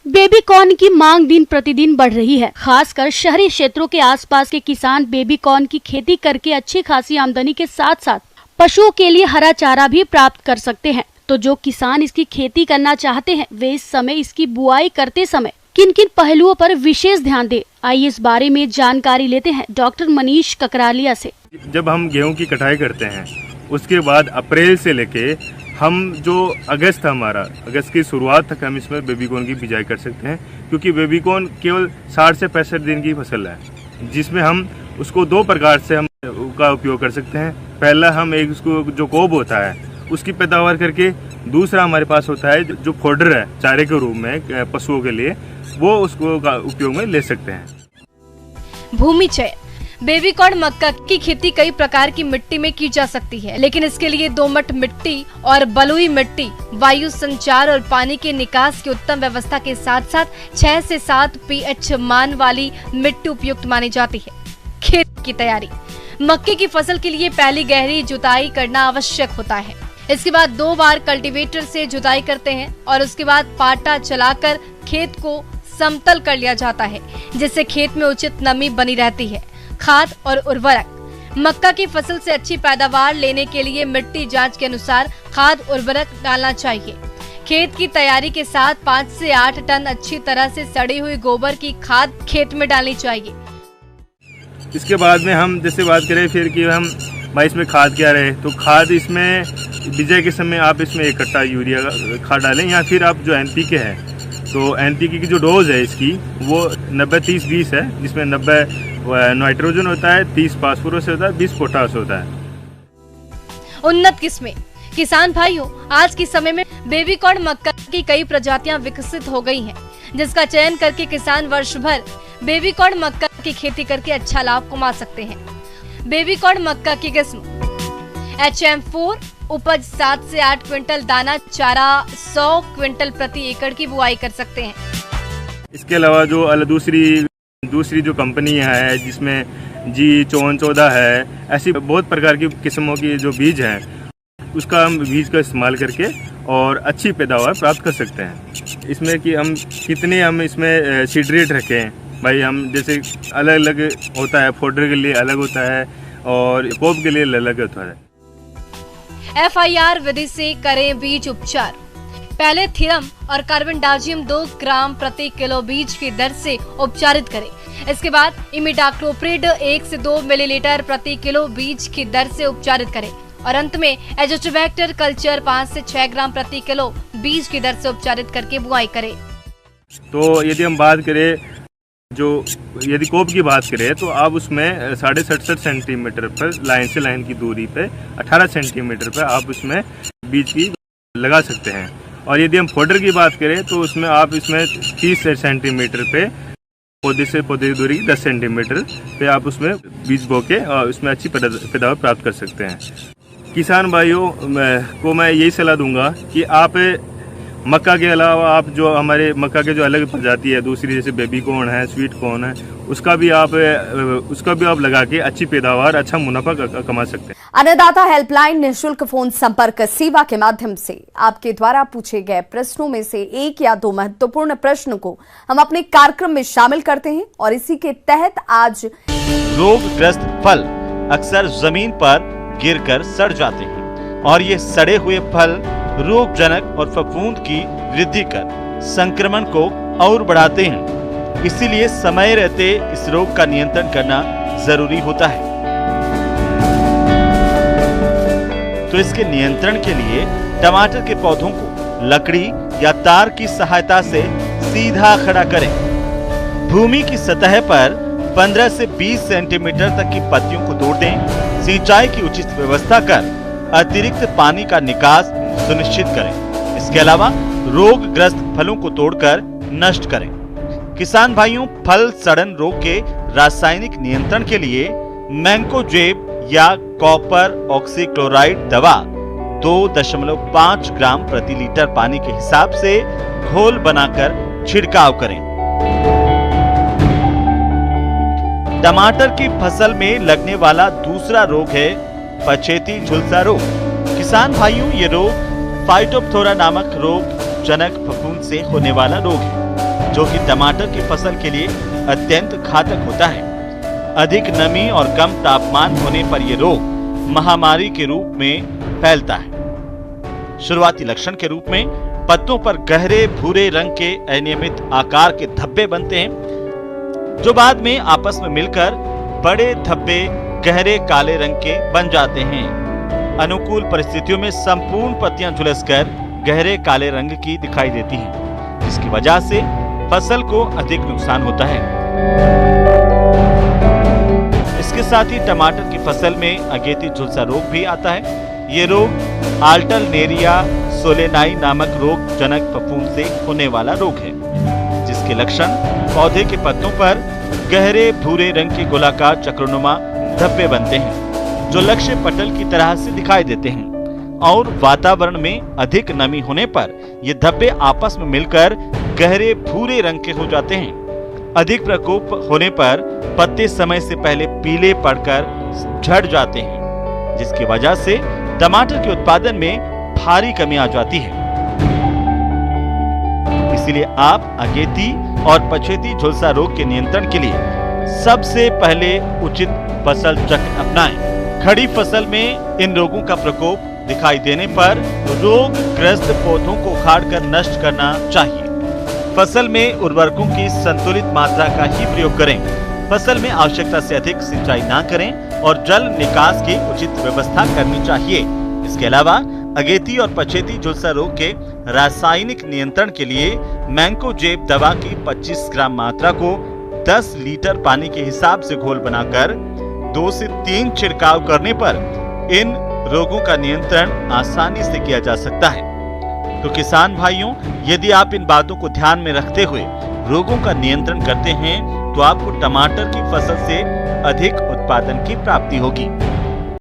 Baby corn की मांग दिन प्रतिदिन बढ़ रही है। खासकर शहरी क्षेत्रों के आसपास के किसान बेबी कॉर्न की खेती करके अच्छी खासी आमदनी के साथ साथ पशुओं के लिए हरा चारा भी प्राप्त कर सकते हैं। तो जो किसान इसकी खेती करना चाहते हैं वे इस समय इसकी बुआई करते समय किन किन पहलुओं पर विशेष ध्यान दें, आइए इस बारे में जानकारी लेते हैं डॉक्टर मनीष ककरालिया से। जब हम गेहूं की कटाई करते हैं उसके बाद अप्रैल से लेके हम जो अगस्त हमारा अगस्त की शुरुआत तक हम इसमें बेबी कॉर्न की बिजाई कर सकते हैं, क्योंकि बेबी कॉर्न केवल 60 से 65 दिन की फसल है, जिसमें हम उसको दो प्रकार से हम का उपयोग कर सकते हैं। पहला हम एक उसको जो कोब होता है उसकी पैदावार करके, दूसरा हमारे पास होता है जो फोडर है चारे के रूप में पशुओं के लिए, वो उसको उपयोग में ले सकते हैं। भूमि चयन। बेबी कॉर्न मक्का की खेती कई प्रकार की मिट्टी में की जा सकती है, लेकिन इसके लिए दोमट मिट्टी और बलुई मिट्टी, वायु संचार और पानी के निकास की उत्तम व्यवस्था के साथ साथ 6 से 7 pH मान वाली मिट्टी उपयुक्त मानी जाती है। खेत की तैयारी। मक्के की फसल के लिए पहली गहरी जुताई करना आवश्यक होता है। इसके बाद 2 बार कल्टीवेटर से जुताई करते हैं और उसके बाद पाटा चलाकर खेत को समतल कर लिया जाता है, जिससे खेत में उचित नमी बनी रहती है। खाद और उर्वरक। मक्का की फसल से अच्छी पैदावार लेने के लिए मिट्टी जांच के अनुसार खाद उर्वरक डालना चाहिए। खेत की तैयारी के साथ 5 से 8 टन अच्छी तरह से सड़ी हुई गोबर की खाद खेत में डालनी चाहिए। इसके बाद में हम जैसे बात करें फिर कि हम भाई इसमें खाद क्या रहे, तो खाद इसमें बिजाई के समय आप इसमें 1 कट्टा यूरिया खाद डालें, या फिर आप जो NPK है, तो NPK की जो डोज है इसकी वो 90-30-20 है, जिसमें 90 नाइट्रोजन होता है, 30 फास्फोरस होता है, 20 पोटास होता है। उन्नत किस्में। किसान भाइयों, आज के समय में बेबी कॉर्न मक्का की कई प्रजातियां विकसित हो गई हैं, जिसका चयन करके किसान वर्ष भर बेबी कॉर्न मक्का की खेती करके अच्छा लाभ कमा सकते हैं। बेबी कॉर्न मक्का की किस्म HM4 उपज 7 से 8 क्विंटल, दाना चारा 100 क्विंटल प्रति एकड़ की बुआई कर सकते हैं। इसके अलावा जो दूसरी जो कंपनियां है जिसमें G5414 है, ऐसी बहुत प्रकार की किस्मों की जो बीज हैं उसका हम बीज का इस्तेमाल करके और अच्छी पैदावार प्राप्त कर सकते हैं। इसमें कि हम कितने हम इसमें सीड रेट रखें, भाई हम जैसे अलग अलग होता है, फोडर के लिए अलग होता है और कोब के लिए अलग होता है। FIR विधि से करें बीज उपचार। पहले थीरम और कार्बेंडाजियम 2 ग्राम प्रति किलो बीज की दर से उपचारित करें। इसके बाद इमिडाक्लोप्रिड 1 से 2 मिलीलीटर प्रति किलो बीज की दर से उपचारित करें और अंत में एजोट्रोबैक्टर कल्चर 5 से 6 ग्राम प्रति किलो बीज की दर से उपचारित करके बुआई करें। तो यदि हम बात करें यदि कोब की बात करें तो आप उसमें 67.5 सेंटीमीटर पर लाइन से लाइन की दूरी पे 18 सेंटीमीटर पर आप उसमें बीज की लगा सकते हैं। और यदि हम फोडर की बात करें तो उसमें आप इसमें 30 सेंटीमीटर पे पौधे से पौधे की दूरी 10 सेंटीमीटर पे आप उसमें बीज बो के और उसमें अच्छी पैदावार प्राप्त कर सकते हैं। किसान भाइयों को मैं यही सलाह दूंगा कि आप मक्का के अलावा आप जो हमारे मक्का के जो अलग प्रजाति है दूसरी, जैसे बेबी कॉर्न है, स्वीट कॉर्न है, उसका भी आप लगा के अच्छी पैदावार, अच्छा मुनाफा कमा सकते हैं। अन्नदाता हेल्पलाइन निःशुल्क फोन संपर्क सेवा के माध्यम से आपके द्वारा पूछे गए प्रश्नों में से 1 या 2 महत्वपूर्ण प्रश्न को हम अपने कार्यक्रम में शामिल करते हैं और इसी के तहत आज रोगग्रस्त फल अक्सर जमीन पर गिरकर सड़ जाते हैं और ये सड़े हुए फल रोगजनक और फफूंद की वृद्धि कर संक्रमण को और बढ़ाते हैं। इसीलिए समय रहते इस रोग का नियंत्रण करना जरूरी होता है। तो इसके नियंत्रण के लिए टमाटर के पौधों को लकड़ी या तार की सहायता से सीधा खड़ा करें। भूमि की सतह पर 15 से 20 सेंटीमीटर तक की पत्तियों को तोड़ दें। सिंचाई की उचित व्यवस्था कर अतिरिक्त पानी का निकास सुनिश्चित करें। इसके अलावा रोगग्रस्त फलों को तोड़कर नष्ट करें। किसान भाइयों, फल सड़न रोग के रासायनिक नियंत्रण के लिए मैंकोजेब या कॉपर ऑक्सीक्लोराइड दवा 2.5 ग्राम प्रति लीटर पानी के हिसाब से घोल बनाकर छिड़काव करें। टमाटर की फसल में लगने वाला दूसरा रोग है पछेती झुलसा रोग। किसान भाइयों, ये रोग फाइटोप्थोरा नामक रोग जनक फफूंद से होने वाला रोग है। जो कि टमाटर की फसल के लिए अत्यंत घातक होता है। अधिक नमी और कम तापमान होने पर यह रोग महामारी के रूप में फैलता है। शुरुआती लक्षण के रूप में पत्तों पर गहरे भूरे रंग के अनियमित आकार के धब्बे बनते हैं, जो बाद में आपस में मिलकर बड़े धब्बे गहरे काले रंग के बन जाते हैं। अनुकूल परिस्थितियों में संपूर्ण पत्तियां झुलसकर गहरे काले रंग की दिखाई देती हैं, जिसकी वजह से फसल को अधिक नुकसान होता है। इसके साथ ही टमाटर की फसल में अगेती झुलसा रोग भी आता है। ये रोग आल्टरनेरिया सोलेनाई नामक रोग जनक फफूंद से होने वाला रोग है, जिसके लक्षण पौधे के पत्तों पर गहरे भूरे रंग के गोलाकार चक्रनुमा धब्बे बनते हैं, जो लक्ष्य पटल की तरह से दिखाई देते हैं, और वातावरण में अधिक नमी होने पर ये धब्बे आपस में मिलकर गहरे भूरे रंग के हो जाते हैं। अधिक प्रकोप होने पर पत्ते समय से पहले पीले पड़कर झड़ जाते हैं, जिसकी वजह से टमाटर के उत्पादन में भारी कमी आ जाती है। इसलिए आप अगेती और पछेती झुलसा रोग के नियंत्रण के लिए सबसे पहले उचित फसल चक्र अपनाएं। खड़ी फसल में इन रोगों का प्रकोप दिखाई देने पर रोग ग्रस्त पौधों को उखाड़कर नष्ट करना चाहिए। फसल में उर्वरकों की संतुलित मात्रा का ही प्रयोग करें। फसल में आवश्यकता से अधिक सिंचाई ना करें और जल निकास की उचित व्यवस्था करनी चाहिए। इसके अलावा अगेती और पछेती झुलसा रोग के रासायनिक नियंत्रण के लिए मैंकोजेब दवा की 25 ग्राम मात्रा को 10 लीटर पानी के हिसाब से घोल बनाकर 2 से 3 छिड़काव करने पर इन रोगों का नियंत्रण आसानी से किया जा सकता है। तो किसान भाइयों, यदि आप इन बातों को ध्यान में रखते हुए रोगों का नियंत्रण करते हैं तो आपको टमाटर की फसल से अधिक उत्पादन की प्राप्ति होगी।